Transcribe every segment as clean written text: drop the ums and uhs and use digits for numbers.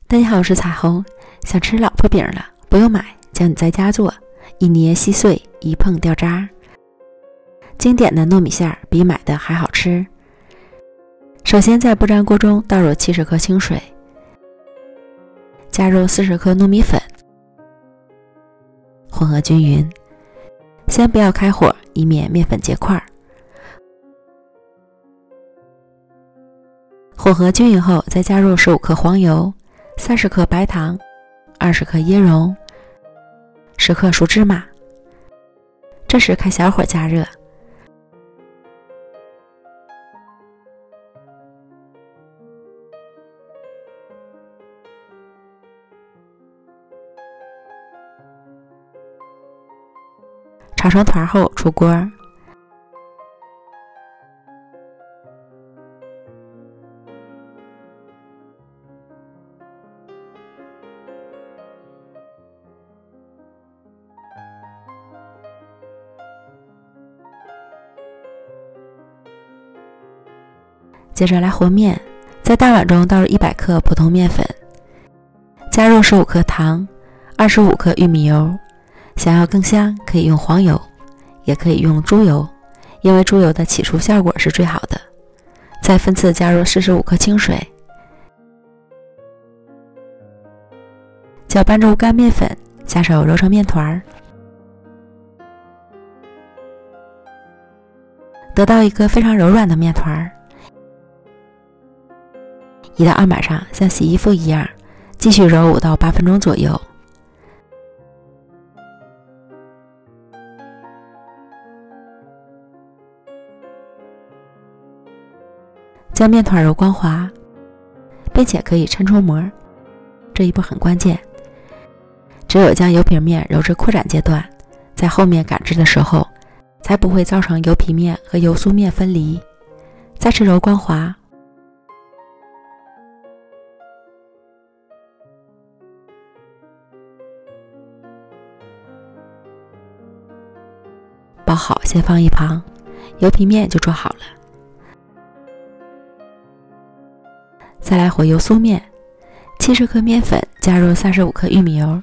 大家好，我是彩虹。想吃老婆饼了，不用买，教你在家做，一捏稀碎，一碰掉渣。经典的糯米馅比买的还好吃。首先在不粘锅中倒入70克清水，加入40克糯米粉，混合均匀。先不要开火，以免面粉结块。混合均匀后，再加入15克黄油、30克白糖、20克椰蓉、10克熟芝麻。这时开小火加热。炒成团后出锅。接着来和面，在大碗中倒入100克普通面粉，加入15克糖、25克玉米油。想要更香，可以用黄油，也可以用猪油，因为猪油的起酥效果是最好的。再分次加入45克清水，搅拌入干面粉，下手揉成面团，得到一个非常柔软的面团。移到案板上，像洗衣服一样，继续揉5到8分钟左右。将面团揉光滑，并且可以抻出膜，这一步很关键。只有将油皮面揉至扩展阶段，在后面擀制的时候，才不会造成油皮面和油酥面分离。再次揉光滑。包好先放一旁，油皮面就做好了。再来和油酥面，70克面粉加入35克玉米油，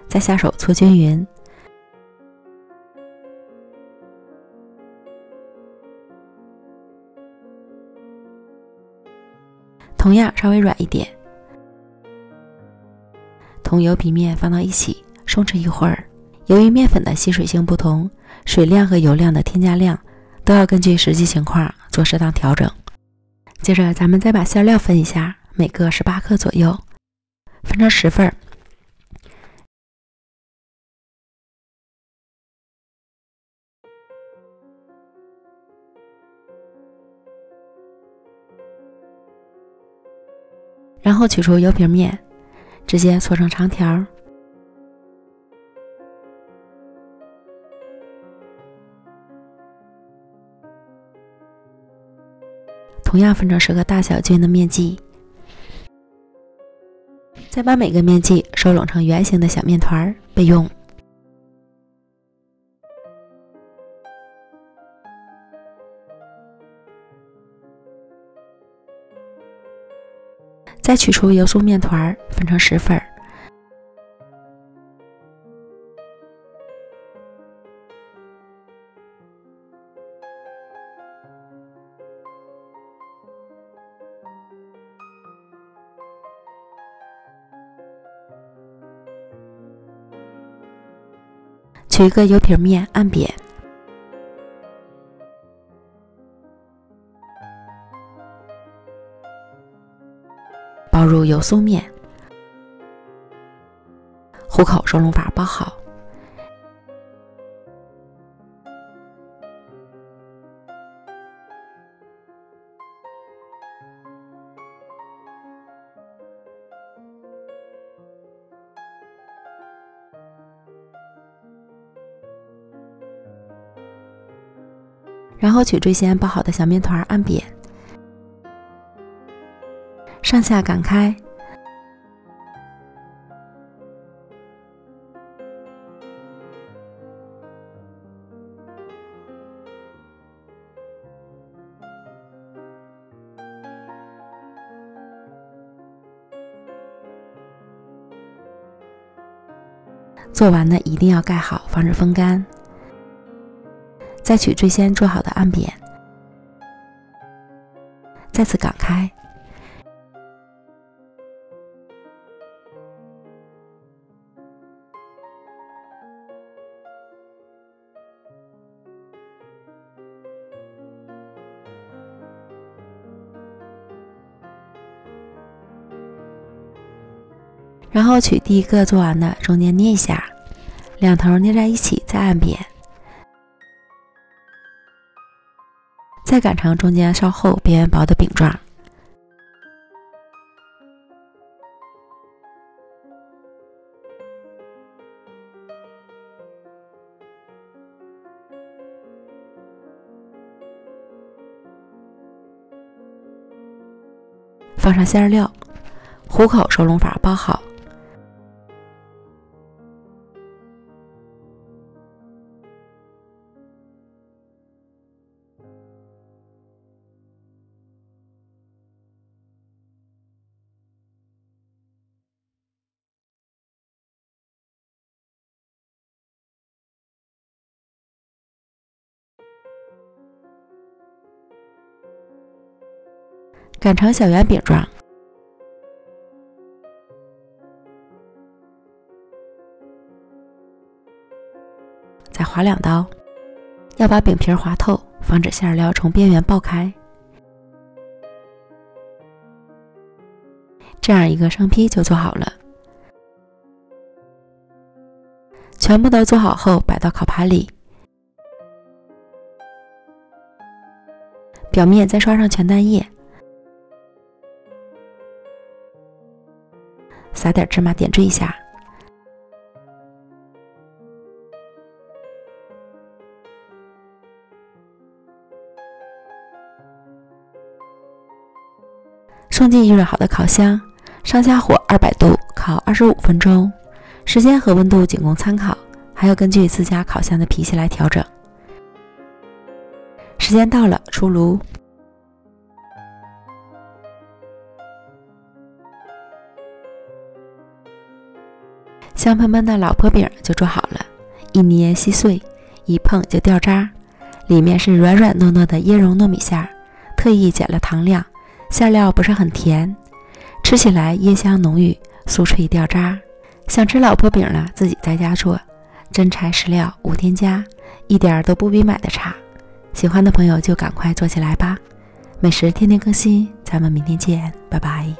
再下手搓均匀。同样稍微软一点，同油皮面放到一起松弛一会儿。由于面粉的吸水性不同，水量和油量的添加量都要根据实际情况做适当调整。接着咱们再把馅料分一下，每个18克左右，分成10份。然后取出油皮面，直接搓成长条。同样分成10个大小均匀的面剂，再把每个面剂收拢成圆形的小面团备用。再取出油酥面团，分成10份。取一个油皮面按扁，包入油酥面，虎口收拢法包好。然后取最先包好的小面团按扁，上下擀开，做完呢一定要盖好，防止风干。再取最先做好的案扁，再次擀开，然后取第一个做完的，中间捏一下，两头捏在一起，再按扁，再擀成中间稍厚、边缘薄的饼状。放上馅料，虎口收拢法包好。擀成小圆饼状，再划2刀，要把饼皮划透，防止馅料从边缘爆开。这样一个生坯就做好了。全部都做好后，摆到烤盘里，表面再刷上全蛋液，撒点芝麻点缀一下，送进预热好的烤箱，上下火200度烤25分钟，时间和温度仅供参考，还要根据自家烤箱的脾气来调整。时间到了，出炉。香喷喷的老婆饼就做好了，一捏细碎，一碰就掉渣，里面是软软糯糯的椰蓉糯米馅，特意减了糖量，馅料不是很甜，吃起来椰香浓郁，酥脆掉渣。想吃老婆饼了，自己在家做，真材实料，无添加，一点都不比买的差。喜欢的朋友就赶快做起来吧。美食天天更新，咱们明天见，拜拜。